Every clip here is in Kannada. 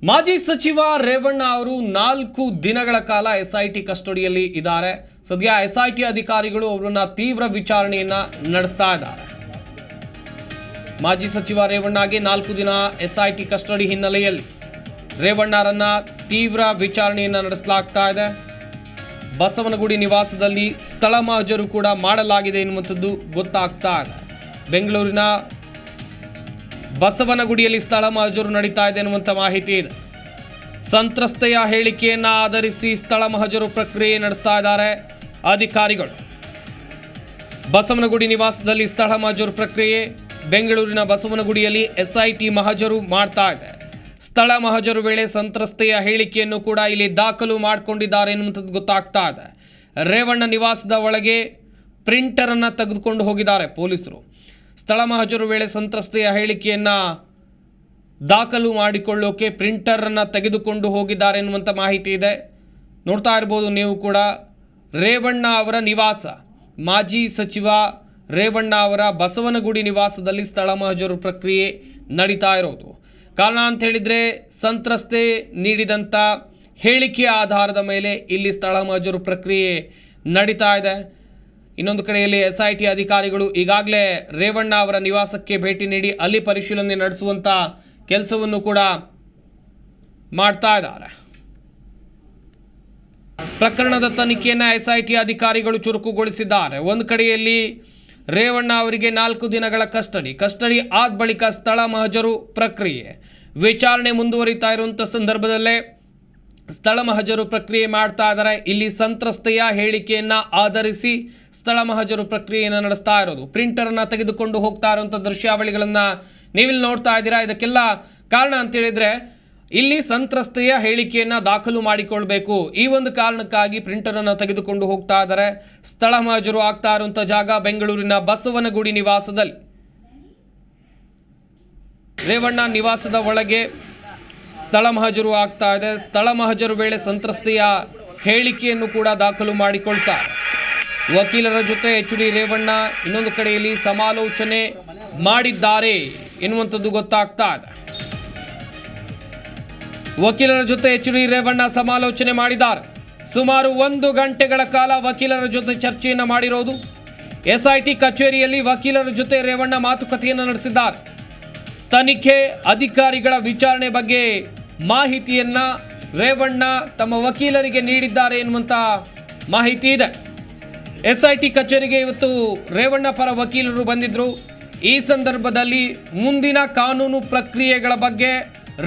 ಮಾಜಿ ಸಚಿವ ರೇವಣ್ಣ ಅವರು 4 ದಿನಗಳ ಕಾಲ ಎಸ್ಐಟಿ ಕಸ್ಟಡಿಯಲ್ಲಿ ಇದ್ದಾರೆ. ಸದ್ಯ ಎಸ್ಐಟಿ ಅಧಿಕಾರಿಗಳು ಅವರನ್ನ ತೀವ್ರ ವಿಚಾರಣೆಯನ್ನ ನಡೆಸ್ತಾ ಇದ್ದಾರೆ. ಮಾಜಿ ಸಚಿವ ರೇವಣ್ಣಗೆ 4 ದಿನ ಎಸ್ಐಟಿ ಕಸ್ಟಡಿ ಹಿನ್ನೆಲೆಯಲ್ಲಿ ರೇವಣ್ಣರನ್ನ ತೀವ್ರ ವಿಚಾರಣೆಯನ್ನ ನಡೆಸಲಾಗ್ತಾ ಇದೆ. ಬಸವನಗುಡಿ ನಿವಾಸದಲ್ಲಿ ಸ್ಥಳ ಮಹಜರು ಕೂಡ ಮಾಡಲಾಗಿದೆ ಎನ್ನುವಂಥದ್ದು ಗೊತ್ತಾಗ್ತಾ ಇದೆ. ಬೆಂಗಳೂರಿನ ಬಸವನಗುಡಿಯಲ್ಲಿ ಸ್ಥಳ ಮಹಜರು ನಡೀತಾ ಇದೆ ಎನ್ನುವಂಥ ಮಾಹಿತಿ ಇದೆ. ಸಂತ್ರಸ್ತೆಯ ಹೇಳಿಕೆಯನ್ನು ಆಧರಿಸಿ ಸ್ಥಳ ಮಹಜರು ಪ್ರಕ್ರಿಯೆ ನಡೆಸ್ತಾ ಇದ್ದಾರೆ ಅಧಿಕಾರಿಗಳು. ಬಸವನಗುಡಿ ನಿವಾಸದಲ್ಲಿ ಸ್ಥಳ ಮಹಜರು ಪ್ರಕ್ರಿಯೆ, ಬೆಂಗಳೂರಿನ ಬಸವನಗುಡಿಯಲ್ಲಿ ಎಸ್ಐಟಿ ಮಹಜರು ಮಾಡ್ತಾ ಇದೆ. ಸ್ಥಳ ಮಹಜರು ವೇಳೆ ಸಂತ್ರಸ್ತೆಯ ಹೇಳಿಕೆಯನ್ನು ಕೂಡ ಇಲ್ಲಿ ದಾಖಲು ಮಾಡಿಕೊಂಡಿದ್ದಾರೆ ಎನ್ನುವಂಥದ್ದು ಗೊತ್ತಾಗ್ತಾ ಇದೆ. ರೇವಣ್ಣ ನಿವಾಸದ ಒಳಗೆ ಪ್ರಿಂಟರನ್ನು ತೆಗೆದುಕೊಂಡು ಹೋಗಿದ್ದಾರೆ ಪೊಲೀಸರು. ಸ್ಥಳ ಮಹಜರು ವೇಳೆ ಸಂತ್ರಸ್ತೆಯ ಹೇಳಿಕೆಯನ್ನು ದಾಖಲು ಮಾಡಿಕೊಳ್ಳೋಕೆ ಪ್ರಿಂಟರನ್ನು ತೆಗೆದುಕೊಂಡು ಹೋಗಿದ್ದಾರೆ ಎನ್ನುವಂಥ ಮಾಹಿತಿ ಇದೆ. ನೋಡ್ತಾ ಇರ್ಬೋದು ನೀವು ಕೂಡ, ರೇವಣ್ಣ ಅವರ ನಿವಾಸ, ಮಾಜಿ ಸಚಿವ ರೇವಣ್ಣ ಅವರ ಬಸವನಗುಡಿ ನಿವಾಸದಲ್ಲಿ ಸ್ಥಳ ಮಹಜರು ಪ್ರಕ್ರಿಯೆ ನಡೀತಾ ಇರೋದು. ಕಾರಣ ಅಂತ ಹೇಳಿದರೆ ಸಂತ್ರಸ್ತೆ ನೀಡಿದಂಥ ಹೇಳಿಕೆಯ ಆಧಾರದ ಮೇಲೆ ಇಲ್ಲಿ ಸ್ಥಳ ಮಹಜರು ಪ್ರಕ್ರಿಯೆ ನಡೀತಾ ಇದೆ. ಇನ್ನೊಂದು ಕಡೆಯಲ್ಲಿ ಎಸ್ಐಟಿ ಅಧಿಕಾರಿಗಳು ಈಗಾಗಲೇ ರೇವಣ್ಣ ಅವರ ನಿವಾಸಕ್ಕೆ ಭೇಟಿ ನೀಡಿ ಅಲ್ಲಿ ಪರಿಶೀಲನೆ ನಡೆಸುವಂಥ ಕೆಲಸವನ್ನು ಕೂಡ ಮಾಡ್ತಾ ಇದ್ದಾರೆ. ಪ್ರಕರಣದ ತನಿಖೆಯನ್ನು ಎಸ್ಐಟಿ ಅಧಿಕಾರಿಗಳು ಚುರುಕುಗೊಳಿಸಿದ್ದಾರೆ. ಒಂದು ಕಡೆಯಲ್ಲಿ ರೇವಣ್ಣ ಅವರಿಗೆ 4 ದಿನಗಳ ಕಸ್ಟಡಿ ಆದ ಬಳಿಕ ಸ್ಥಳ ಮಹಜರು ಪ್ರಕ್ರಿಯೆ ವಿಚಾರಣೆ ಮುಂದುವರಿತಾ ಇರುವಂಥ ಸಂದರ್ಭದಲ್ಲೇ ಸ್ಥಳ ಮಹಜರು ಪ್ರಕ್ರಿಯೆ ಮಾಡ್ತಾ ಇದ್ದಾರೆ. ಇಲ್ಲಿ ಸಂತ್ರಸ್ತೆಯ ಹೇಳಿಕೆಯನ್ನು ಆಧರಿಸಿ ಸ್ಥಳ ಮಹಜರು ಪ್ರಕ್ರಿಯೆಯನ್ನು ನಡೆಸ್ತಾ ಇರೋದು. ಪ್ರಿಂಟರನ್ನು ತೆಗೆದುಕೊಂಡು ಹೋಗ್ತಾ ಇರುವಂಥ ದೃಶ್ಯಾವಳಿಗಳನ್ನು ನೀವಿಲ್ಲಿ ನೋಡ್ತಾ ಇದ್ದೀರಾ. ಇದಕ್ಕೆಲ್ಲ ಕಾರಣ ಅಂತೇಳಿದರೆ ಇಲ್ಲಿ ಸಂತ್ರಸ್ತೆಯ ಹೇಳಿಕೆಯನ್ನು ದಾಖಲು ಮಾಡಿಕೊಳ್ಬೇಕು. ಈ ಒಂದು ಕಾರಣಕ್ಕಾಗಿ ಪ್ರಿಂಟರನ್ನು ತೆಗೆದುಕೊಂಡು ಹೋಗ್ತಾ ಇದ್ದಾರೆ. ಸ್ಥಳ ಮಹಜರು ಆಗ್ತಾ ಇರುವಂಥ ಜಾಗ ಬೆಂಗಳೂರಿನ ಬಸವನಗುಡಿ ನಿವಾಸದಲ್ಲಿ. ರೇವಣ್ಣ ನಿವಾಸದ ಒಳಗೆ ಸ್ಥಳ ಮಹಜರು ಆಗ್ತಾ ಇದೆ. ಸ್ಥಳ ಮಹಜರು ವೇಳೆ ಸಂತ್ರಸ್ತೆಯ ಹೇಳಿಕೆಯನ್ನು ಕೂಡ ದಾಖಲು ಮಾಡಿಕೊಳ್ತಾರೆ. ವಕೀಲರ ಜೊತೆ HD ರೇವಣ್ಣ ಇನ್ನೊಂದು ಕಡೆಯಲ್ಲಿ ಸಮಾಲೋಚನೆ ಮಾಡಿದ್ದಾರೆ ಎನ್ನುವಂಥದ್ದು ಗೊತ್ತಾಗ್ತಾ ಇದೆ. ವಕೀಲರ ಜೊತೆ HD ರೇವಣ್ಣ ಸಮಾಲೋಚನೆ ಮಾಡಿದ್ದಾರೆ. ಸುಮಾರು 1 ಗಂಟೆಗಳ ಕಾಲ ವಕೀಲರ ಜೊತೆ ಚರ್ಚೆಯನ್ನು ಮಾಡಿರೋದು. ಎಸ್ಐಟಿ ಕಚೇರಿಯಲ್ಲಿ ವಕೀಲರ ಜೊತೆ ರೇವಣ್ಣ ಮಾತುಕತೆಯನ್ನು ನಡೆಸಿದ್ದಾರೆ. ತನಿಖೆ ಅಧಿಕಾರಿಗಳ ವಿಚಾರಣೆ ಬಗ್ಗೆ ಮಾಹಿತಿಯನ್ನ ರೇವಣ್ಣ ತಮ್ಮ ವಕೀಲರಿಗೆ ನೀಡಿದ್ದಾರೆ ಎನ್ನುವಂಥ ಮಾಹಿತಿ ಇದೆ. ಎಸ್ಐಟಿ ಕಚೇರಿಗೆ ಇವತ್ತು ರೇವಣ್ಣ ಪರ ವಕೀಲರು ಬಂದಿದ್ದರು. ಈ ಸಂದರ್ಭದಲ್ಲಿ ಮುಂದಿನ ಕಾನೂನು ಪ್ರಕ್ರಿಯೆಗಳ ಬಗ್ಗೆ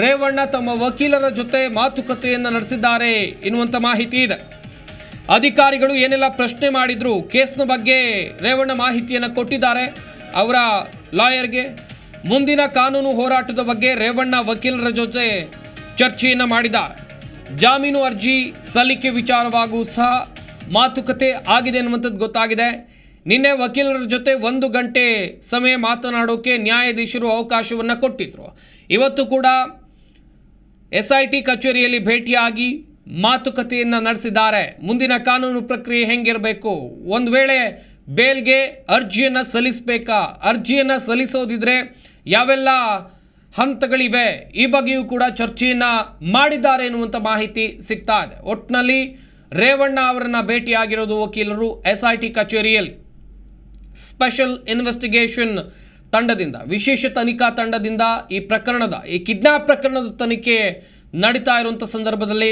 ರೇವಣ್ಣ ತಮ್ಮ ವಕೀಲರ ಜೊತೆ ಮಾತುಕತೆಯನ್ನು ನಡೆಸಿದ್ದಾರೆ ಎನ್ನುವಂಥ ಮಾಹಿತಿ ಇದೆ. ಅಧಿಕಾರಿಗಳು ಏನೆಲ್ಲ ಪ್ರಶ್ನೆ ಮಾಡಿದ್ರು, ಕೇಸ್ನ ಬಗ್ಗೆ ರೇವಣ್ಣ ಮಾಹಿತಿಯನ್ನು ಕೊಟ್ಟಿದ್ದಾರೆ ಅವರ ಲಾಯರ್ಗೆ. ಮುಂದಿನ ಕಾನೂನು ಹೋರಾಟದ ಬಗ್ಗೆ ರೇವಣ್ಣ ವಕೀಲರ ಜೊತೆ ಚರ್ಚೆಯನ್ನು ಮಾಡಿದ್ದಾರೆ. ಜಾಮೀನು ಅರ್ಜಿ ಸಲ್ಲಿಕೆ ವಿಚಾರವಾಗೂ ಸಹ ಮಾತುಕತೆ ಆಗಿದೆ ಎನ್ನುವಂಥದ್ದು ಗೊತ್ತಾಗಿದೆ. ನಿನ್ನೆ ವಕೀಲರ ಜೊತೆ 1 ಗಂಟೆ ಸಮಯ ಮಾತನಾಡೋಕೆ ನ್ಯಾಯಾಧೀಶರು ಅವಕಾಶವನ್ನು ಕೊಟ್ಟಿದ್ರು. ಇವತ್ತು ಕೂಡ ಎಸ್ಐಟಿ ಕಚೇರಿಯಲ್ಲಿ ಭೇಟಿಯಾಗಿ ಮಾತುಕತೆಯನ್ನು ನಡೆಸಿದ್ದಾರೆ. ಮುಂದಿನ ಕಾನೂನು ಪ್ರಕ್ರಿಯೆ ಹೆಂಗಿರಬೇಕು, ಒಂದು ವೇಳೆ ಬೇಲ್ಗೆ ಅರ್ಜಿಯನ್ನು ಸಲ್ಲಿಸಬೇಕಾ, ಅರ್ಜಿಯನ್ನು ಸಲ್ಲಿಸೋದಿದ್ರೆ ಯಾವೆಲ್ಲ ಹಂತಗಳಿವೆ, ಈ ಬಗ್ಗೆಯೂ ಕೂಡ ಚರ್ಚೆಯನ್ನು ಮಾಡಿದ್ದಾರೆ ಎನ್ನುವಂಥ ಮಾಹಿತಿ ಸಿಗ್ತಾ ಇದೆ. ಒಟ್ಟಿನಲ್ಲಿ ರೇವಣ್ಣ ಅವರನ್ನು ಭೇಟಿಯಾಗಿರೋದು ವಕೀಲರು ಎಸ್ಐಟಿ ಕಚೇರಿಯಲ್ಲಿ. ಸ್ಪೆಷಲ್ ಇನ್ವೆಸ್ಟಿಗೇಷನ್ ತಂಡದಿಂದ, ವಿಶೇಷ ತನಿಖಾ ತಂಡದಿಂದ ಈ ಕಿಡ್ನಾಪ್ ಪ್ರಕರಣದ ತನಿಖೆ ನಡೀತಾ ಇರುವಂಥ ಸಂದರ್ಭದಲ್ಲಿ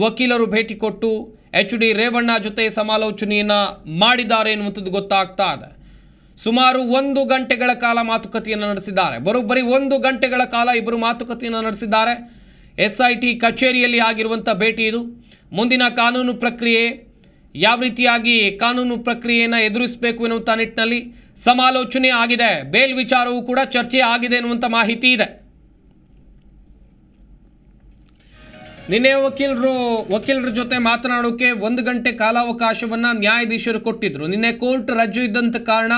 ವಕೀಲರು ಭೇಟಿ ಕೊಟ್ಟು HD ರೇವಣ್ಣ ಜೊತೆ ಸಮಾಲೋಚನೆಯನ್ನು ಮಾಡಿದ್ದಾರೆ ಎನ್ನುವಂಥದ್ದು ಗೊತ್ತಾಗ್ತಾ ಇದೆ. ಸುಮಾರು 1 ಗಂಟೆಗಳ ಕಾಲ ಮಾತುಕತೆಯನ್ನು ನಡೆಸಿದ್ದಾರೆ. ಬರೋಬ್ಬರಿ 1 ಗಂಟೆಗಳ ಕಾಲ ಇಬ್ಬರು ಮಾತುಕತೆಯನ್ನು ನಡೆಸಿದ್ದಾರೆ. ಎಸ್ಐಟಿ ಕಚೇರಿಯಲ್ಲಿ ಆಗಿರುವಂಥ ಭೇಟಿ ಇದು. ಮುಂದಿನ ಕಾನೂನು ಪ್ರಕ್ರಿಯೆ, ಯಾವ ರೀತಿಯಾಗಿ ಕಾನೂನು ಪ್ರಕ್ರಿಯೆಯನ್ನು ಎದುರಿಸಬೇಕು ಎನ್ನುವಂಥ ನಿಟ್ಟಿನಲ್ಲಿ ಸಮಾಲೋಚನೆ ಆಗಿದೆ. ಬೇಲ್ ವಿಚಾರವೂ ಕೂಡ ಚರ್ಚೆ ಆಗಿದೆ ಎನ್ನುವಂಥ ಮಾಹಿತಿ ಇದೆ. ನಿನ್ನೆ ವಕೀಲರ ಜೊತೆ ಮಾತನಾಡೋಕೆ 1 ಗಂಟೆ ಕಾಲಾವಕಾಶವನ್ನು ನ್ಯಾಯಾಧೀಶರು ಕೊಟ್ಟಿದ್ರು. ನಿನ್ನೆ ಕೋರ್ಟ್ ರಜೆ ಇದ್ದಂಥ ಕಾರಣ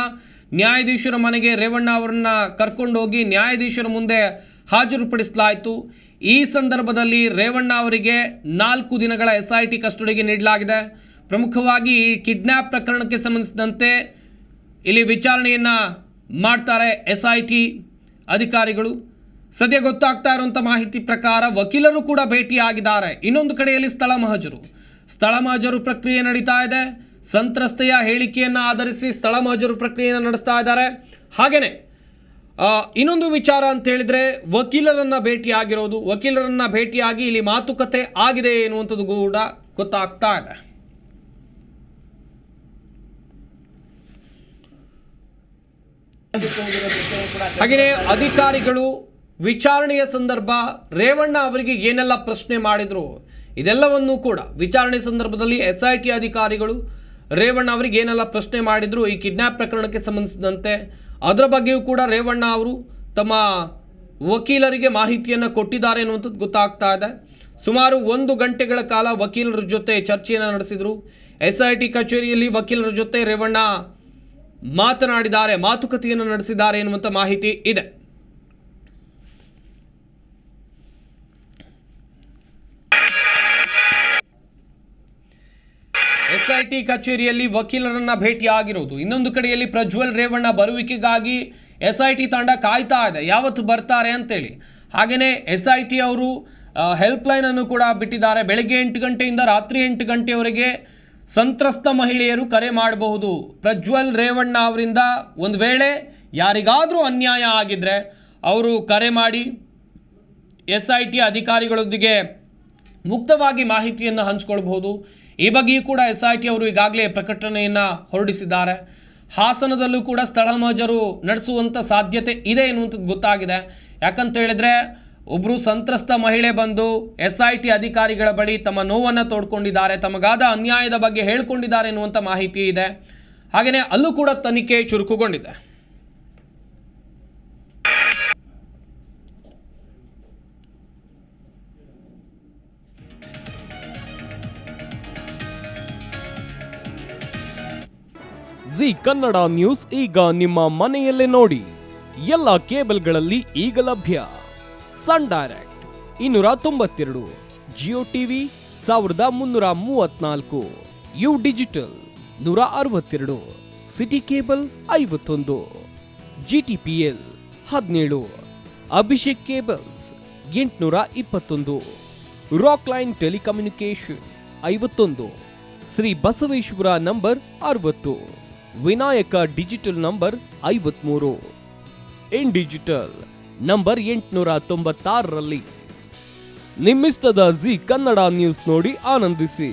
ನ್ಯಾಯಾಧೀಶರ ಮನೆಗೆ ರೇವಣ್ಣ ಅವರನ್ನು ಕರ್ಕೊಂಡು ಹೋಗಿ ನ್ಯಾಯಾಧೀಶರ ಮುಂದೆ ಹಾಜರುಪಡಿಸಲಾಯಿತು. ಈ ಸಂದರ್ಭದಲ್ಲಿ ರೇವಣ್ಣ ಅವರಿಗೆ 4 ದಿನಗಳ ಎಸ್ಐಟಿ ಕಸ್ಟಡಿಗೆ ನೀಡಲಾಗಿದೆ. ಪ್ರಮುಖವಾಗಿ ಕಿಡ್ನಾಪ್ ಪ್ರಕರಣಕ್ಕೆ ಸಂಬಂಧಿಸಿದಂತೆ ಇಲ್ಲಿ ವಿಚಾರಣೆಯನ್ನು ಮಾಡ್ತಾರೆ ಎಸ್ಐಟಿ ಅಧಿಕಾರಿಗಳು. ಸದ್ಯ ಗೊತ್ತಾಗ್ತಾ ಇರುವಂಥ ಮಾಹಿತಿ ಪ್ರಕಾರ ವಕೀಲರು ಕೂಡ ಭೇಟಿಯಾಗಿದ್ದಾರೆ. ಇನ್ನೊಂದು ಕಡೆಯಲ್ಲಿ ಸ್ಥಳ ಮಹಜರು ಪ್ರಕ್ರಿಯೆ ನಡೀತಾ ಇದೆ. ಸಂತ್ರಸ್ತೆಯ ಹೇಳಿಕೆಯನ್ನು ಆಧರಿಸಿ ಸ್ಥಳ ಮಹಜರು ಪ್ರಕ್ರಿಯೆಯನ್ನು ನಡೆಸ್ತಾ ಇದ್ದಾರೆ. ಹಾಗೆಯೇ ಇನ್ನೊಂದು ವಿಚಾರ ಅಂತ ಹೇಳಿದ್ರೆ ವಕೀಲರನ್ನ ಭೇಟಿಯಾಗಿ ಇಲ್ಲಿ ಮಾತುಕತೆ ಆಗಿದೆ ಎನ್ನುವಂಥದ್ದು ಕೂಡ ಗೊತ್ತಾಗ್ತಾ ಇದೆ. ಹಾಗೆಯೇ ಅಧಿಕಾರಿಗಳು ವಿಚಾರಣೆಯ ಸಂದರ್ಭ ರೇವಣ್ಣ ಅವರಿಗೆ ಏನೆಲ್ಲ ಪ್ರಶ್ನೆ ಮಾಡಿದ್ರು ಇದೆಲ್ಲವನ್ನೂ ಕೂಡ ವಿಚಾರಣೆ ಸಂದರ್ಭದಲ್ಲಿ SIT ಅಧಿಕಾರಿಗಳು ರೇವಣ್ಣ ಅವರಿಗೆ ಏನೆಲ್ಲ ಪ್ರಶ್ನೆ ಮಾಡಿದ್ರು ಈ ಕಿಡ್ನಾಪ್ ಪ್ರಕರಣಕ್ಕೆ ಸಂಬಂಧಿಸಿದಂತೆ ಅದರ ಬಗ್ಗೆಯೂ ಕೂಡ ರೇವಣ್ಣ ಅವರು ತಮ್ಮ ವಕೀಲರಿಗೆ ಮಾಹಿತಿಯನ್ನು ಕೊಟ್ಟಿದ್ದಾರೆ ಅನ್ನುವಂಥದ್ದು ಗೊತ್ತಾಗ್ತಾ ಇದೆ. ಸುಮಾರು 1 ಗಂಟೆಗಳ ಕಾಲ ವಕೀಲರ ಜೊತೆ ಚರ್ಚೆಯನ್ನು ನಡೆಸಿದರು. SIT ಕಚೇರಿಯಲ್ಲಿ ವಕೀಲರ ಜೊತೆ ರೇವಣ್ಣ ಮಾತುಕತೆಯನ್ನು ನಡೆಸಿದ್ದಾರೆ ಎನ್ನುವಂಥ ಮಾಹಿತಿ ಇದೆ. SIT ಕಚೇರಿಯಲ್ಲಿ ವಕೀಲರನ್ನ ಭೇಟಿಯಾಗಿರೋದು. ಇನ್ನೊಂದು ಕಡೆಯಲ್ಲಿ ಪ್ರಜ್ವಲ್ ರೇವಣ್ಣ ಬರುವಿಕೆಗಾಗಿ SIT ತಂಡ ಕಾಯ್ತಾ ಇದೆ, ಯಾವತ್ತು ಬರ್ತಾರೆ ಅಂತೇಳಿ. ಹಾಗೆಯೇ SIT ಅವರು ಹೆಲ್ಪ್ಲೈನ್ ಅನ್ನು ಕೂಡ ಬಿಟ್ಟಿದ್ದಾರೆ. ಬೆಳಗ್ಗೆ 8 ಗಂಟೆಯಿಂದ ರಾತ್ರಿ 8 ಗಂಟೆಯವರೆಗೆ ಸಂತ್ರಸ್ತ ಮಹಿಳೆಯರು ಕರೆ ಮಾಡಬಹುದು. ಪ್ರಜ್ವಲ್ ರೇವಣ್ಣ ಅವರಿಂದ ಒಂದು ವೇಳೆ ಯಾರಿಗಾದರೂ ಅನ್ಯಾಯ ಆಗಿದ್ರೆ ಅವರು ಕರೆ ಮಾಡಿ SIT ಅಧಿಕಾರಿಗಳೊಂದಿಗೆ ಮುಕ್ತವಾಗಿ ಮಾಹಿತಿಯನ್ನು ಹಂಚಿಕೊಳ್ಬಹುದು. ಈ ಬಗ್ಗೆಯೂ ಕೂಡ SIT ಅವರು ಈಗಾಗಲೇ ಪ್ರಕಟಣೆಯನ್ನು ಹೊರಡಿಸಿದ್ದಾರೆ. ಹಾಸನದಲ್ಲೂ ಕೂಡ ಸ್ಥಳ ಮಹಜರು ನಡೆಸುವಂಥ ಸಾಧ್ಯತೆ ಇದೆ ಎನ್ನುವಂಥದ್ದು ಗೊತ್ತಾಗಿದೆ. ಯಾಕಂತ ಹೇಳಿದ್ರೆ ಒಬ್ಬರು ಸಂತ್ರಸ್ತ ಮಹಿಳೆ ಬಂದು SIT ಅಧಿಕಾರಿಗಳ ಬಳಿ ತಮ್ಮ ನೋವನ್ನು ತೋಡ್ಕೊಂಡಿದ್ದಾರೆ, ತಮಗಾದ ಅನ್ಯಾಯದ ಬಗ್ಗೆ ಹೇಳ್ಕೊಂಡಿದ್ದಾರೆ ಎನ್ನುವಂಥ ಮಾಹಿತಿ ಇದೆ. ಹಾಗೆಯೇ ಅಲ್ಲೂ ಕೂಡ ತನಿಖೆ ಚುರುಕುಗೊಂಡಿದೆ. ಜಿ ಕನ್ನಡ ನ್ಯೂಸ್ ಈಗ ನಿಮ್ಮ ಮನೆಯಲ್ಲೇ ನೋಡಿ. ಎಲ್ಲ ಕೇಬಲ್ಗಳಲ್ಲಿ ಈಗ ಲಭ್ಯ. Sun Direct 292, Jio TV 1334, U digital 162, city cable 51, GTPL 17, Abhishek cables 821, Rockline telecommunication 51, Shri Basaveshwara number 60, Vinayaka digital number 53, in digital number 896ರಲ್ಲಿ. ನಿಮ್ಮಿಷ್ಟದ ಜಿ ಕನ್ನಡ ನ್ಯೂಸ್ ನೋಡಿ ಆನಂದಿಸಿ.